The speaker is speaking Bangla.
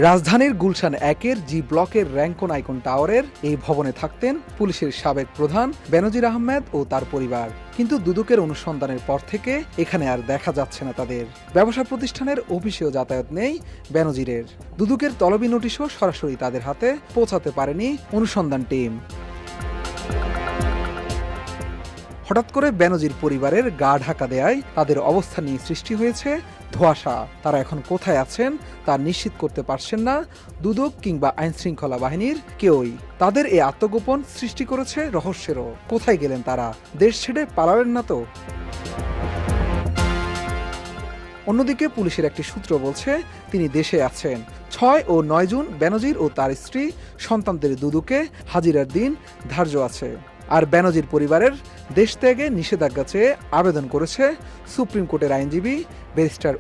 রাজধানীর গুলশান ১-এর জি ব্লকের র্যাঙ্কন আইকন টাওয়ারের এই ভবনে থাকতেন পুলিশের সাবেক প্রধান বেনজির আহমেদ ও তার পরিবার। কিন্তু দুদকের অনুসন্ধানের পর থেকে এখানে আর দেখা যাচ্ছে না তাদের। ব্যবসা প্রতিষ্ঠানের অফিসেও যাতায়াত নেই বেনজিরের। দুদকের তলবি নোটিশও সরাসরি তাদের হাতে পৌঁছাতে পারেনি অনুসন্ধান টিম। হঠাৎ করে বেনজির পরিবারের গা ঢাকা দেয়ায় তাদের অবস্থান নিয়ে সৃষ্টি হয়েছে ধোঁয়াশা। তারা এখন কোথায় আছেন তা নিশ্চিত করতে পারছেন না দুদক কিংবা আইনশৃঙ্খলা বাহিনীর কেউই। তাদের এই আত্মগোপন সৃষ্টি করেছে রহস্যেরও। কোথায় গেলেন তারা? দেশ ছেড়ে পালালেন না তো? অন্যদিকে পুলিশের একটি সূত্র বলছে তিনি দেশে আছেন। ৬ ও ৯ জুন বেনজির ও তার স্ত্রী সন্তানদের দুদকে হাজিরার দিন ধার্য আছে। আর বেনজির পরিবারের দেশ ত্যাগে নিষেধাজ্ঞা চেয়ে আবেদন করেছে সুপ্রিম কোর্টের আইনজীবী ব্যারিস্টার